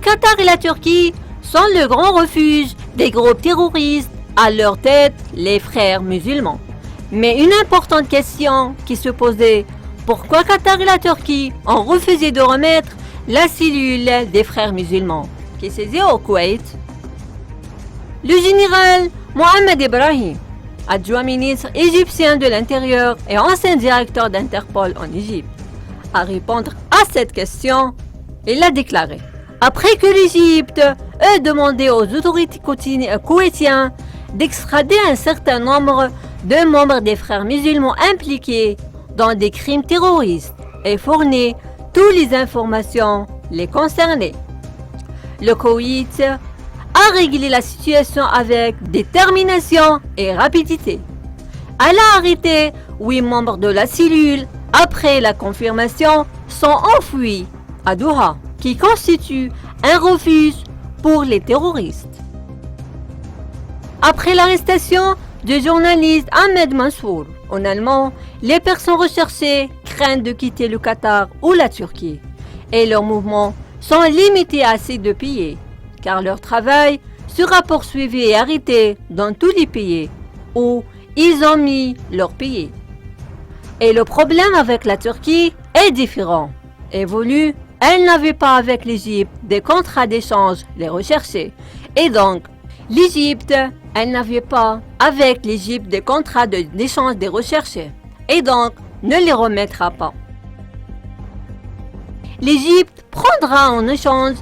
Qatar et la Turquie sont le grand refuge des groupes terroristes, à leur tête les frères musulmans. Mais une importante question qui se posait, pourquoi Qatar et la Turquie ont refusé de remettre la cellule des frères musulmans qui s'était au Koweït? Le général Mohamed Ibrahim, adjoint ministre égyptien de l'Intérieur et ancien directeur d'Interpol en Égypte, à répondre à cette question, il a déclaré: après que l'Égypte ait demandé aux autorités koweïtiennes d'extrader un certain nombre de membres des frères musulmans impliqués dans des crimes terroristes et fournir toutes les informations les concernant, le Koweït a réglé la situation avec détermination et rapidité. Elle a arrêté 8 membres de la cellule après la confirmation sont enfouis à Doha, qui constitue un refuge pour les terroristes. Après l'arrestation du journaliste Ahmed Mansour, en allemand, les personnes recherchées craignent de quitter le Qatar ou la Turquie et leurs mouvements sont limités à ces 2 pays, car leur travail sera poursuivi et arrêté dans tous les pays où ils ont mis leur pays. Et le problème avec la Turquie est différent. Évolue, elle n'avait pas avec l'Égypte des contrats d'échange les recherchés. Et donc, l'Égypte, elle n'avait pas avec l'Égypte des contrats d'échange des recherchés. Et donc, ne les remettra pas. L'Égypte prendra en échange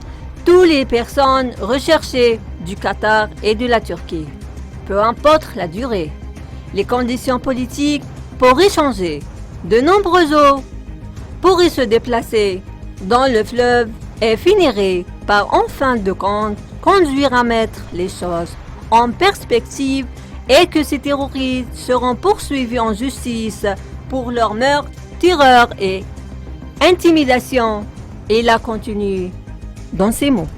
toutes les personnes recherchées du Qatar et de la Turquie. Peu importe la durée, les conditions politiques pourraient changer. De nombreux eaux pourraient se déplacer dans le fleuve et finiraient par en fin de compte conduire à mettre les choses en perspective et que ces terroristes seront poursuivis en justice pour leur meurtre, terreur et intimidation. Et là continue dans ces mots.